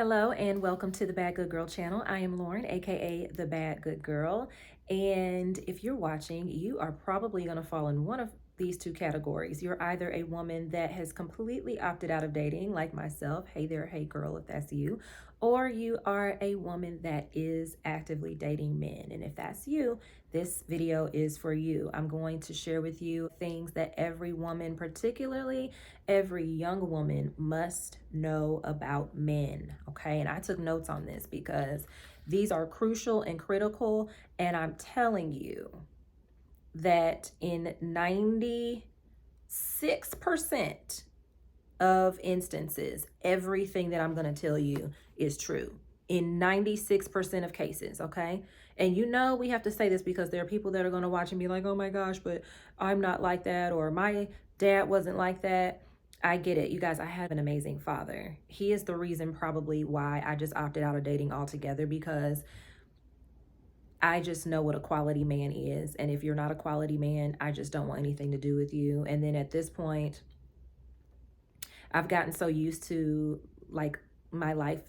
Hello and welcome to the Bad Good Girl channel. I am Lauren, aka the Bad Good Girl. And if you're watching, you are probably going to fall in one of these two categories. You're either a woman that has completely opted out of dating, like myself. Hey there, hey girl, if that's you. Or you are a woman that is actively dating men. And if that's you, this video is for you. I'm going to share with you things that every woman, particularly every young woman, must know about men. Okay. And I took notes on this because these are crucial and critical. And I'm telling you that in 96% of instances, everything that I'm going to tell you is true in 96% of cases. Okay. And we have to say this because there are people that are going to watch and be like, oh my gosh, but I'm not like that, or my dad wasn't like that. I get it. You guys, I have an amazing father. He is the reason probably why I just opted out of dating altogether, because I just know what a quality man is. And if you're not a quality man, I just don't want anything to do with you. And then at this point, I've gotten so used to like my life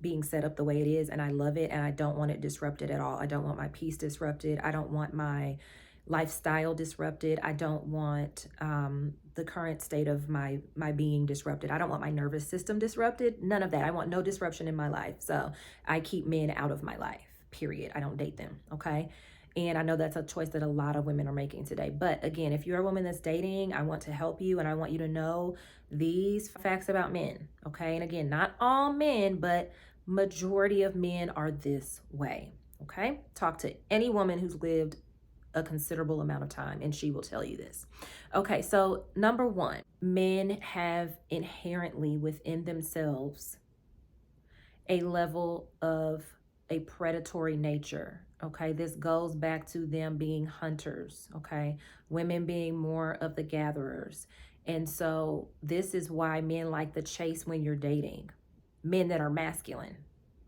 being set up the way it is, and I love it, and I don't want it disrupted at all. I don't want my peace disrupted. I don't want my lifestyle disrupted. I don't want the current state of my being disrupted. I don't want my nervous system disrupted. None of that. I want no disruption in my life. So I keep men out of my life, period. I don't date them, okay? And I know that's a choice that a lot of women are making today. But again, if you're a woman that's dating, I want to help you, and I want you to know these facts about men, okay? And again, not all men, but majority of men are this way, okay? Talk to any woman who's lived a considerable amount of time and she will tell you this. Okay, so number one, men have inherently within themselves a level of a predatory nature. Okay, this goes back to them being hunters. Okay, women being more of the gatherers. And so this is why men like the chase when you're dating. Men that are masculine,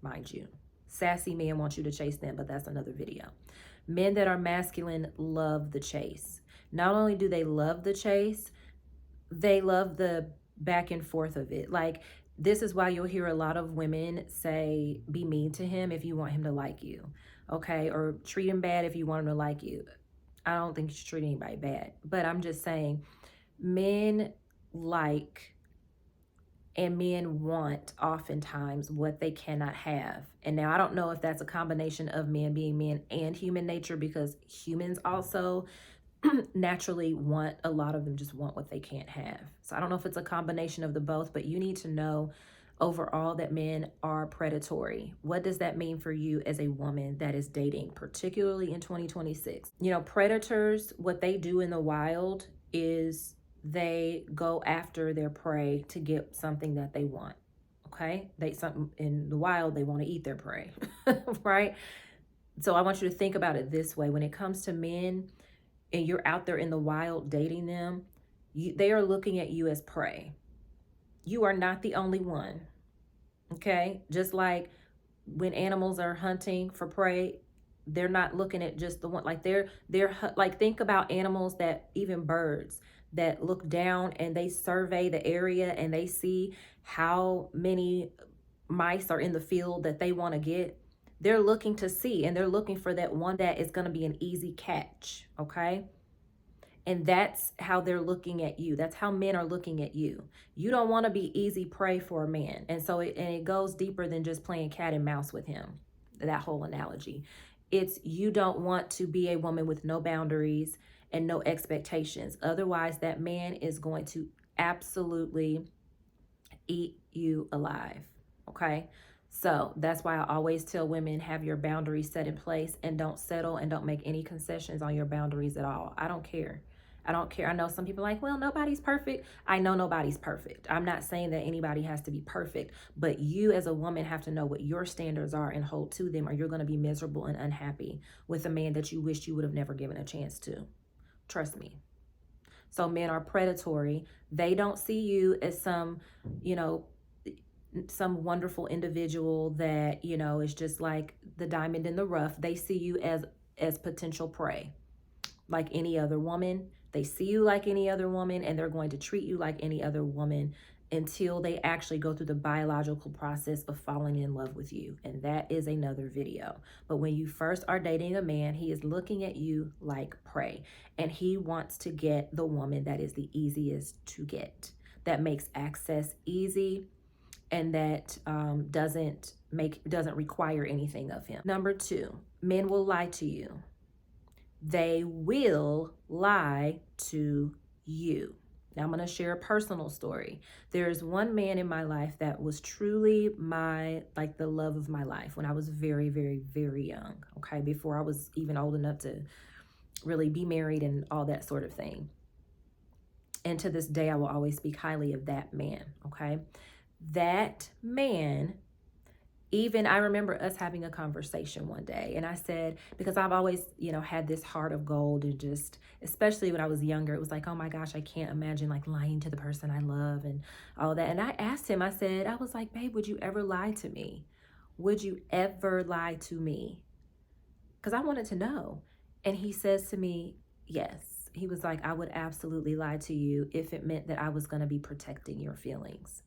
mind you. Sassy men want you to chase them, but that's another video. Men that are masculine love the chase. Not only do they love the chase, they love the back and forth of it. Like, this is why you'll hear a lot of women say, be mean to him if you want him to like you, okay? Or treat him bad if you want him to like you. I don't think you should treat anybody bad, but I'm just saying men like and men want oftentimes what they cannot have. And now I don't know if that's a combination of men being men and human nature, because humans also naturally want, a lot of them just want what they can't have. So I don't know if it's a combination of the both, but you need to know overall that men are predatory. What does that mean for you as a woman that is dating, particularly in 2026? Predators, what they do in the wild is they go after their prey to get something that they want. Okay, something in the wild, they want to eat their prey, right? So I want you to think about it this way: when it comes to men and you're out there in the wild dating them, they are looking at you as prey. You are not the only one. Okay, just like when animals are hunting for prey, they're not looking at just the one. Like they're like, think about animals, that even birds that look down and they survey the area and they see how many mice are in the field that they want to get. They're looking to see, and they're looking for that one that is going to be an easy catch, okay? And that's how they're looking at you. That's how men are looking at you. You don't want to be easy prey for a man. And so it goes deeper than just playing cat and mouse with him, that whole analogy. It's, you don't want to be a woman with no boundaries and no expectations. Otherwise, that man is going to absolutely eat you alive, okay? So that's why I always tell women, have your boundaries set in place and don't settle and don't make any concessions on your boundaries at all. I don't care. I don't care. I know some people are like, well, nobody's perfect. I know nobody's perfect. I'm not saying that anybody has to be perfect, but you as a woman have to know what your standards are and hold to them, or you're going to be miserable and unhappy with a man that you wished you would have never given a chance to. Trust me. So men are predatory. They don't see you as some wonderful individual that, is just like the diamond in the rough. They see you as potential prey, like any other woman. They see you like any other woman, and they're going to treat you like any other woman until they actually go through the biological process of falling in love with you. And that is another video. But when you first are dating a man, he is looking at you like prey. And he wants to get the woman that is the easiest to get, that makes access easy, and that doesn't require anything of him. Number 2, men will lie to you. They will lie to you. Now I'm going to share a personal story. There's one man in my life that was truly the love of my life when I was very, very, very young. Okay. Before I was even old enough to really be married and all that sort of thing. And to this day, I will always speak highly of that man. Okay. That man, even I remember us having a conversation one day, and I said, because I've always, had this heart of gold, and just, especially when I was younger, it was like, oh my gosh, I can't imagine like lying to the person I love and all that. And I asked him, I was like, babe, would you ever lie to me? Would you ever lie to me? Because I wanted to know. And he says to me, yes. He was like, I would absolutely lie to you if it meant that I was going to be protecting your feelings.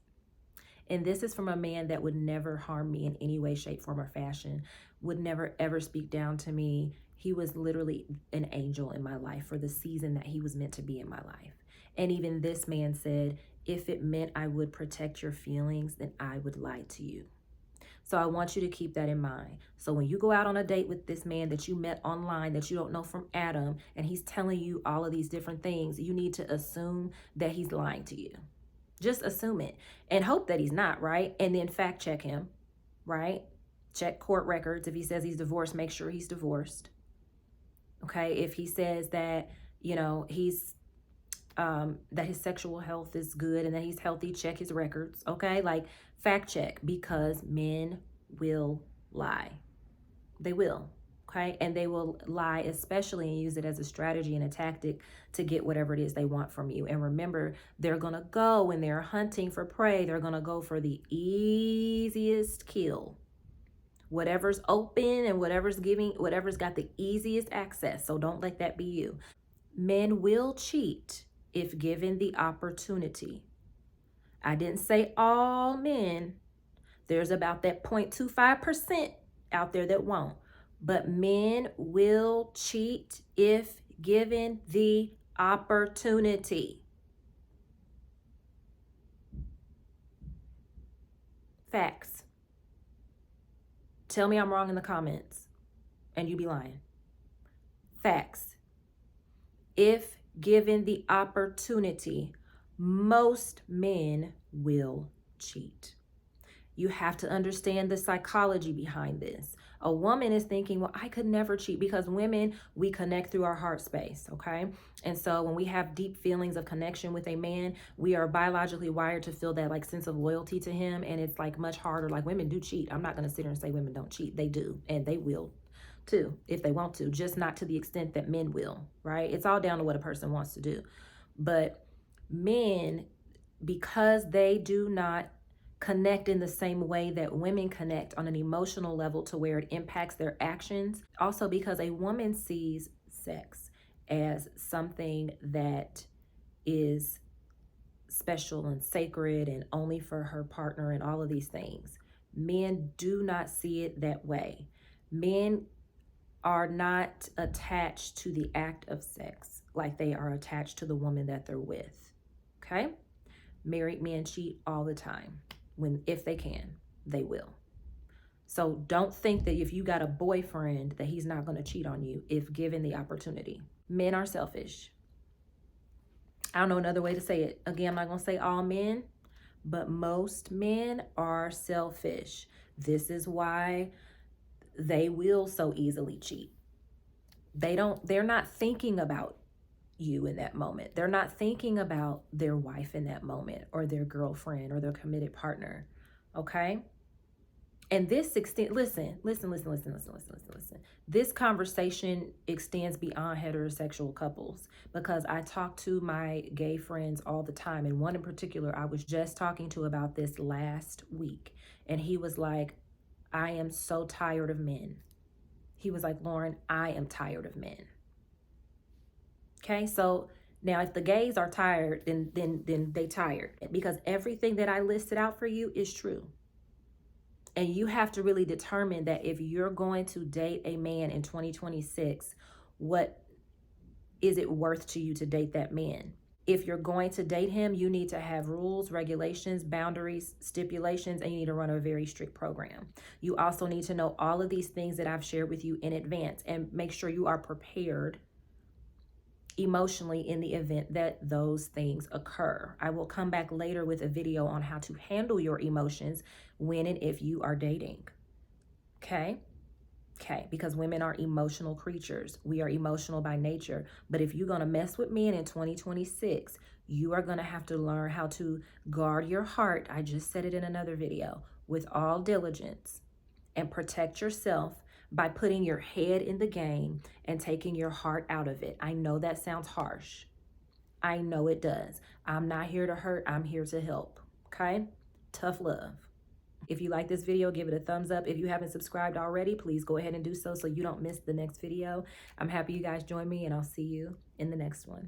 And this is from a man that would never harm me in any way, shape, form, or fashion, would never, ever speak down to me. He was literally an angel in my life for the season that he was meant to be in my life. And even this man said, if it meant I would protect your feelings, then I would lie to you. So I want you to keep that in mind. So when you go out on a date with this man that you met online that you don't know from Adam, and he's telling you all of these different things, you need to assume that he's lying to you. Just assume it and hope that he's not, right? And then fact check him, right? Check court records. If he says he's divorced, make sure he's divorced. Okay. If he says that, he's, that his sexual health is good and that he's healthy, check his records. Okay. Like fact check, because men will lie. They will. Okay. And they will lie, especially, and use it as a strategy and a tactic to get whatever it is they want from you. And remember, they're going to go, when they're hunting for prey, they're going to go for the easiest kill. Whatever's open and whatever's got the easiest access. So don't let that be you. Men will cheat if given the opportunity. I didn't say all men. There's about that 0.25% out there that won't. But men will cheat if given the opportunity. Facts. Tell me I'm wrong in the comments, and you be lying. Facts. If given the opportunity, most men will cheat. You have to understand the psychology behind this. A woman is thinking, well, I could never cheat, because women, we connect through our heart space, okay? And so when we have deep feelings of connection with a man, we are biologically wired to feel that like sense of loyalty to him, and it's like much harder. Like women do cheat. I'm not going to sit here and say women don't cheat. They do, and they will too if they want to, just not to the extent that men will, right? It's all down to what a person wants to do. But men, because they do not connect in the same way that women connect on an emotional level to where it impacts their actions. Also, because a woman sees sex as something that is special and sacred and only for her partner and all of these things. Men do not see it that way. Men are not attached to the act of sex like they are attached to the woman that they're with. Okay? Married men cheat all the time. If they can, they will. So don't think that if you got a boyfriend that he's not going to cheat on you if given the opportunity. Men are selfish. I don't know another way to say it. Again, I'm not going to say all men, but most men are selfish. This is why they will so easily cheat. They're not thinking about you in that moment. They're not thinking about their wife in that moment, or their girlfriend, or their committed partner. Okay? And this listen. This conversation extends beyond heterosexual couples, because I talk to my gay friends all the time. And one in particular, I was just talking to about this last week. And he was like, I am so tired of men. He was like, Lauren, I am tired of men. Okay, so Now, if the gays are tired, then they tired, because everything that I listed out for you is true. And you have to really determine that if you're going to date a man in 2026, what is it worth to you to date that man? If you're going to date him, you need to have rules, regulations, boundaries, stipulations, and you need to run a very strict program. You also need to know all of these things that I've shared with you in advance and make sure you are prepared emotionally in the event that those things occur. I will come back later with a video on how to handle your emotions when and if you are dating. Okay? Okay, because women are emotional creatures. We are emotional by nature. But if you're going to mess with men in 2026, you are going to have to learn how to guard your heart. I just said it in another video, with all diligence, and protect yourself by putting your head in the game and taking your heart out of it. I know that sounds harsh. I know it does. I'm not here to hurt. I'm here to help. Okay? Tough love. If you like this video, give it a thumbs up. If you haven't subscribed already, please go ahead and do so you don't miss the next video. I'm happy you guys joined me, and I'll see you in the next one.